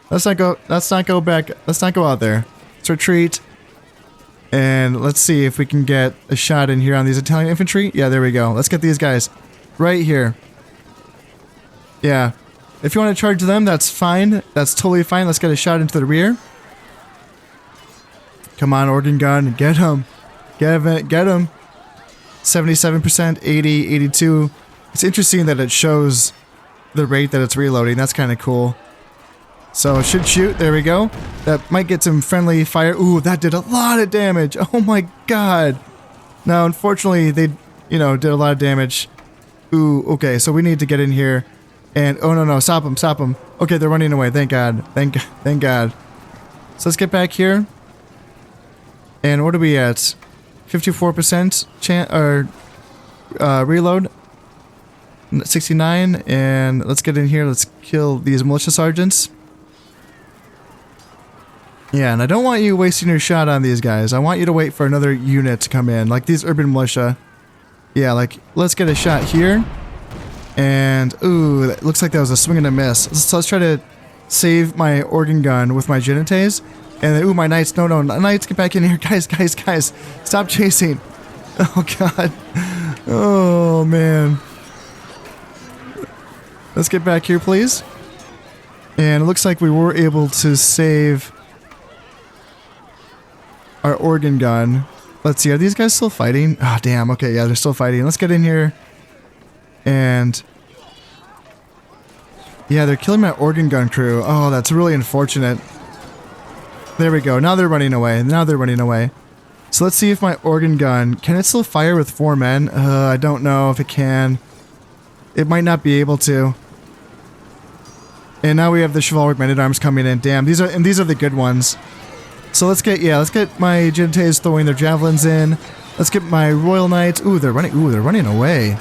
go back. Let's not go out there. Let's retreat. And let's see if we can get a shot in here on these Italian infantry. Yeah, there we go. Let's get these guys right here. Yeah. If you want to charge them, that's fine. That's totally fine. Let's get a shot into the rear. Come on, organ gun. Get him. Get him. 77%, 80, 82. It's interesting that it shows the rate that it's reloading. That's kind of cool. So it should shoot. There we go. That might get some friendly fire. Ooh, that did a lot of damage. Oh my god. Now, unfortunately, they, did a lot of damage. Ooh, okay. So we need to get in here. And, oh no, stop them, stop them. Okay, they're running away. Thank God. Thank God. So let's get back here. And what are we at? 54% reload. 69, and let's get in here. Let's kill these militia sergeants. Yeah, and I don't want you wasting your shot on these guys. I want you to wait for another unit to come in, like these urban militia. Yeah, like, let's get a shot here. And, ooh, it looks like that was a swing and a miss. So let's try to save my organ gun with my Genites. And then, ooh, my knights. No, knights, get back in here. Guys. Stop chasing. Oh, God. Oh, man. Let's get back here, please. And it looks like we were able to save our organ gun. Let's see, are these guys still fighting? Oh, damn. Okay, yeah, they're still fighting. Let's get in here. And yeah, they're killing my organ gun crew. Oh, that's really unfortunate. There we go. Now they're running away. So let's see if my organ gun, can it still fire with 4 men? I don't know if it can. It might not be able to. And now we have the chivalric men-at-arms coming in. Damn, these are the good ones. So let's get my Gentes throwing their javelins in. Let's get my Royal Knights. Ooh, they're running away.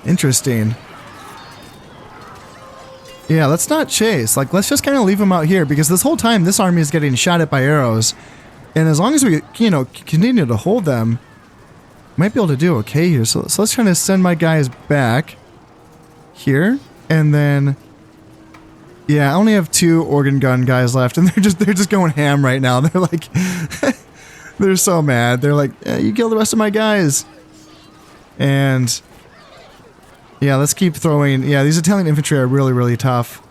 Interesting. Yeah, let's not chase. Like, let's just kind of leave them out here because this whole time this army is getting shot at by arrows. And as long as we, continue to hold them, might be able to do okay here. So let's try to send my guys back here. And then, yeah, I only have 2 organ gun guys left, and they're just going ham right now. They're like, they're so mad. They're like, you killed the rest of my guys. And yeah, let's keep throwing. Yeah, these Italian infantry are really, really tough.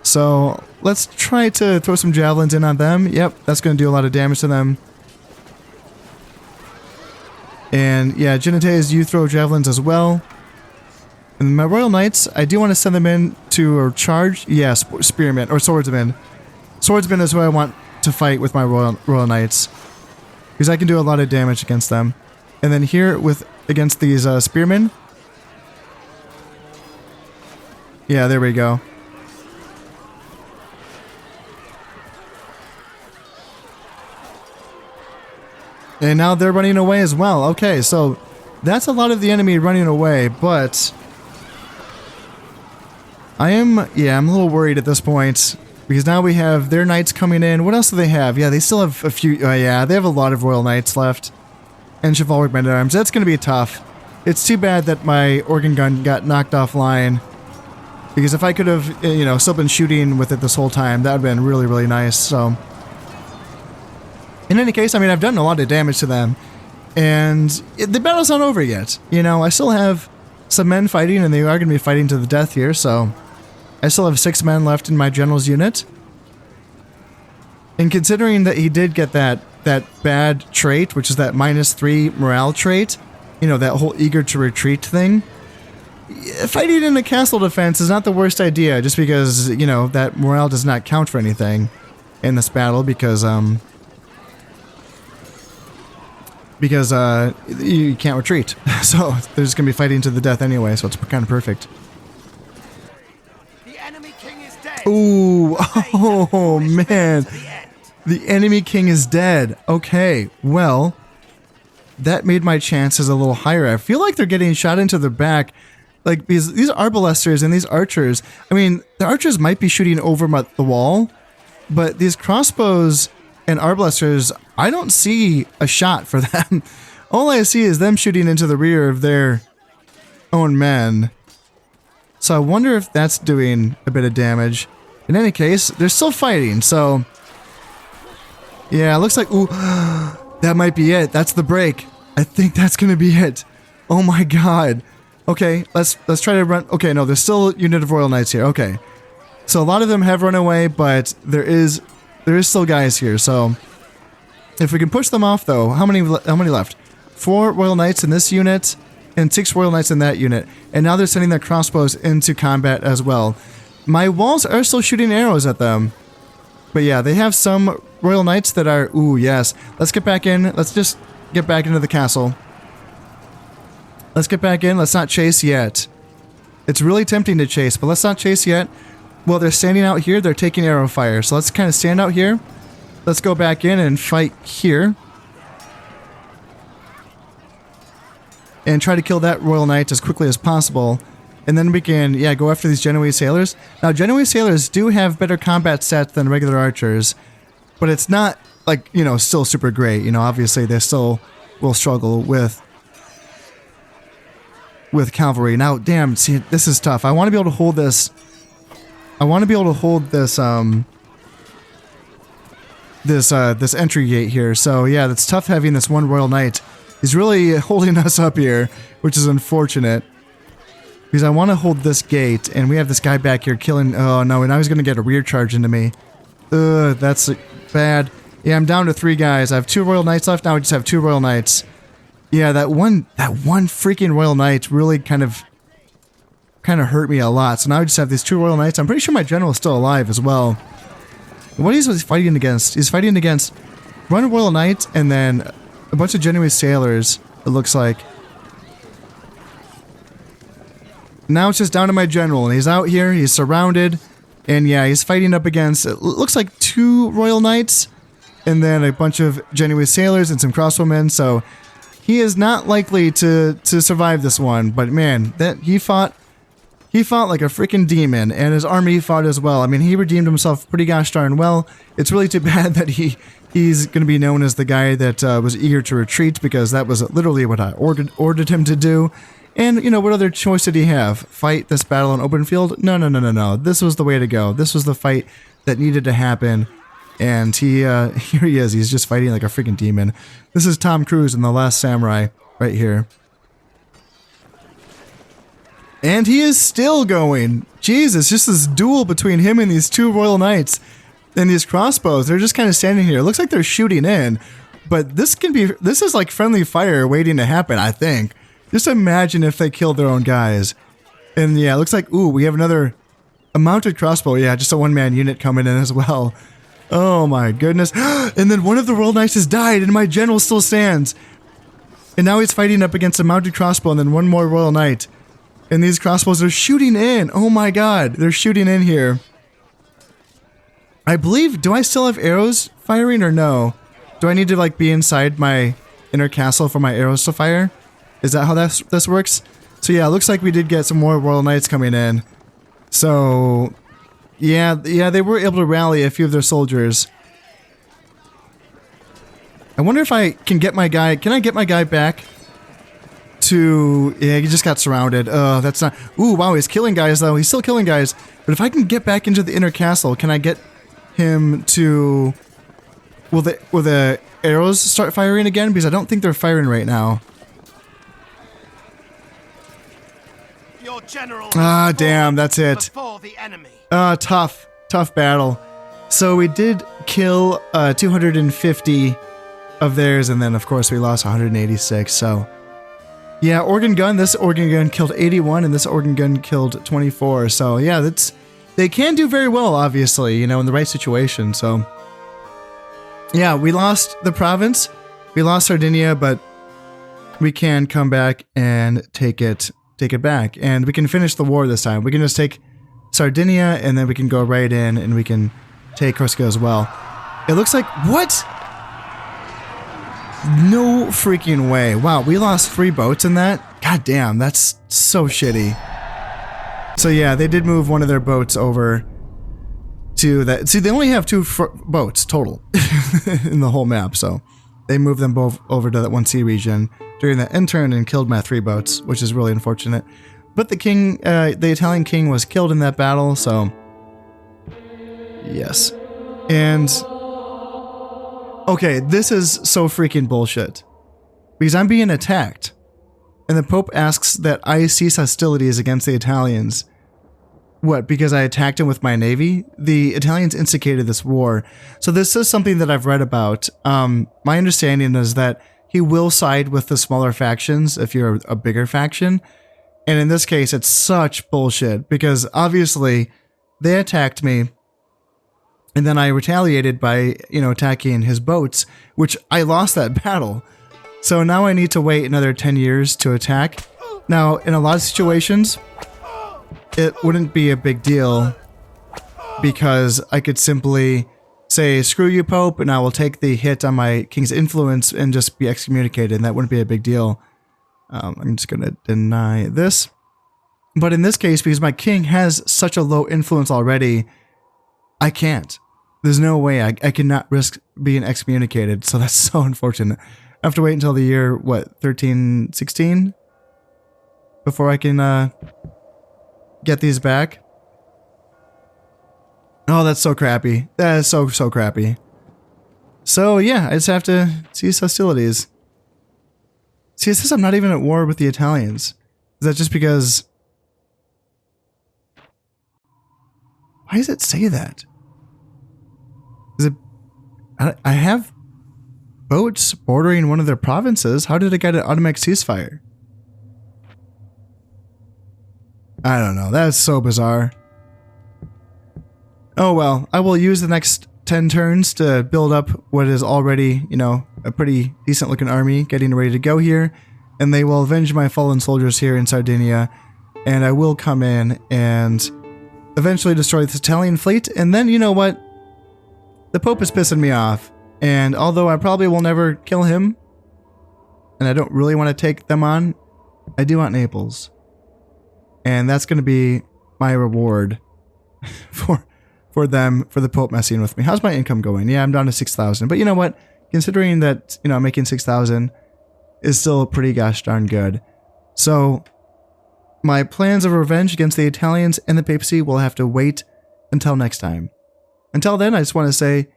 So let's try to throw some javelins in on them. Yep, that's going to do a lot of damage to them. And yeah, Gentes, you throw javelins as well. And my Royal Knights, I do want to send them in to a charge. Yeah, spearmen or swordsmen. Swordsmen is who I want to fight with my Royal Knights, because I can do a lot of damage against them. And then here against these spearmen. Yeah, there we go. And now they're running away as well. Okay, so that's a lot of the enemy running away, but I'm a little worried at this point because now we have their knights coming in. What else do they have? Yeah, they still have a few. Yeah, they have a lot of Royal Knights left and chivalric men-at-arms. That's going to be tough. It's too bad that my organ gun got knocked offline, because if I could have, still been shooting with it this whole time, that would have been really, really nice. So in any case, I mean, I've done a lot of damage to them, and the battle's not over yet. I still have some men fighting, and they are going to be fighting to the death here, so I still have 6 men left in my general's unit. And considering that he did get that bad trait, which is that -3 morale trait, that whole eager to retreat thing, fighting in a castle defense is not the worst idea, just because, that morale does not count for anything in this battle, because you can't retreat. So they're just going to be fighting to the death anyway, so it's kind of perfect. The enemy king is dead. Ooh, oh man. The enemy king is dead. Okay, well, that made my chances a little higher. I feel like they're getting shot into the back. Like, these arbalesters and these archers, I mean, the archers might be shooting over the wall, but these crossbows and arbalesters, I don't see a shot for them. All I see is them shooting into the rear of their own men. So I wonder if that's doing a bit of damage. In any case, they're still fighting, so yeah, it looks like, ooh, that might be it. That's the break. I think that's gonna be it. Oh my god. Okay, let's try to run. Okay, no, there's still a unit of Royal Knights here. Okay, so a lot of them have run away, but there is still guys here. So if we can push them off, though, how many left? 4 Royal Knights in this unit and 6 Royal Knights in that unit, and now they're sending their crossbows into combat as well. My walls are still shooting arrows at them, but yeah, they have some Royal Knights that are. Ooh, yes. Let's get back in. Let's just get back into the castle. Let's get back in. Let's not chase yet. It's really tempting to chase, but let's not chase yet. Well, they're standing out here. They're taking arrow fire. So let's kind of stand out here. Let's go back in and fight here. And try to kill that Royal Knight as quickly as possible. And then we can, yeah, go after these Genoese sailors. Now, Genoese sailors do have better combat stats than regular archers. But it's not, like, still super great. Obviously they still will struggle with cavalry. Now, damn, see, this is tough. I want to be able to hold this. This entry gate here. So yeah, that's tough having this one Royal Knight. He's really holding us up here, which is unfortunate. Because I want to hold this gate, and we have this guy back here killing. Oh no, now he's gonna get a rear charge into me. Ugh, that's bad. Yeah, I'm down to 3 guys. I have 2 Royal Knights left. Now I just have 2 Royal Knights. Yeah, that one freaking Royal Knight really kind of hurt me a lot. So now I just have these 2 Royal Knights. I'm pretty sure my general is still alive as well. What is he fighting against? He's fighting against one Royal Knight and then a bunch of Genoese sailors, it looks like. Now it's just down to my general, and he's out here. He's surrounded. And yeah, he's fighting up against, it looks like 2 royal knights, and then a bunch of Genoese sailors and some crossbowmen, so he is not likely to survive this one. But man, that he fought like a freaking demon, and his army fought as well. I mean, he redeemed himself pretty gosh darn well. It's really too bad that he's going to be known as the guy that was eager to retreat, because that was literally what I ordered him to do. And, you know, what other choice did he have? Fight this battle on open field? No. This was the way to go. This was the fight that needed to happen. And here he is. He's just fighting like a freaking demon. This is Tom Cruise in The Last Samurai right here. And he is still going. Jesus, just this duel between him and these 2 royal knights and these crossbows. They're just kind of standing here. It looks like they're shooting in, but this is like friendly fire waiting to happen, I think. Just imagine if they killed their own guys. And yeah, it looks like, ooh, we have a mounted crossbow. Yeah, just a 1-man unit coming in as well. Oh my goodness. And then one of the royal knights has died and my general still stands. And now he's fighting up against a mounted crossbow and then 1 more royal knight. And these crossbows are shooting in. Oh my god, they're shooting in here. I believe, do I still have arrows firing or no? Do I need to like be inside my inner castle for my arrows to fire? Is that how this works? So yeah, it looks like we did get some more royal knights coming in. So yeah, they were able to rally a few of their soldiers. I wonder if I can get my guy, can I get my guy back? Yeah, he just got surrounded. Oh, that's not... Ooh, wow, he's killing guys, though. He's still killing guys. But if I can get back into the inner castle, can I get him to... Will the arrows start firing again? Because I don't think they're firing right now. Your general damn, that's it. Before the enemy. Tough battle. So we did kill 250 of theirs, and then, of course, we lost 186, so... Yeah, organ gun. This organ gun killed 81, and this organ gun killed 24. So yeah, they can do very well, obviously, you know, in the right situation. So yeah, we lost the province, we lost Sardinia, but we can come back and take it back, and we can finish the war this time. We can just take Sardinia, and then we can go right in, and we can take Corsica as well. It looks like what? No freaking way. Wow, we lost 3 boats in that? God damn, that's so shitty. So yeah, they did move one of their boats over to that. See, they only have 2 boats total in the whole map, so they moved them both over to that 1C region during that intern and killed my 3 boats, which is really unfortunate. But the king, the Italian king was killed in that battle, so yes. And okay, this is so freaking bullshit. Because I'm being attacked. And the Pope asks that I cease hostilities against the Italians. What, because I attacked him with my navy? The Italians instigated this war. So this is something that I've read about. My understanding is that he will side with the smaller factions if you're a bigger faction. And in this case, it's such bullshit. Because obviously, they attacked me. And then I retaliated by, you know, attacking his boats, which I lost that battle. So now I need to wait another 10 years to attack. Now, in a lot of situations, it wouldn't be a big deal because I could simply say, screw you, Pope, and I will take the hit on my king's influence and just be excommunicated, and that wouldn't be a big deal. I'm just going to deny this. But in this case, because my king has such a low influence already, I can't. There's no way I cannot risk being excommunicated, so that's so unfortunate. I have to wait until the year, what, 1316? Before I can get these back. Oh, that's so crappy. That is so crappy. So yeah, I just have to cease hostilities. See, it says I'm not even at war with the Italians. Is that just because... Why does it say that? Is it... I have boats bordering one of their provinces. How did I get an automatic ceasefire? I don't know. That's so bizarre. Oh well, I will use the next 10 turns to build up what is already, you know, a pretty decent looking army getting ready to go here. And they will avenge my fallen soldiers here in Sardinia. And I will come in and eventually destroy this Italian fleet, and then, you know what? The Pope is pissing me off, and although I probably will never kill him, and I don't really want to take them on, I do want Naples. And that's going to be my reward for the Pope messing with me. How's my income going? Yeah, I'm down to 6,000. But you know what? Considering that, you know, making 6,000 is still pretty gosh darn good. So my plans of revenge against the Italians and the papacy will have to wait until next time. Until then, I just want to say,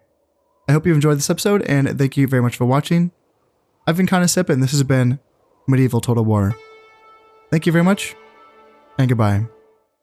I hope you've enjoyed this episode, and thank you very much for watching. I've been Conasip, and this has been Medieval Total War. Thank you very much, and goodbye.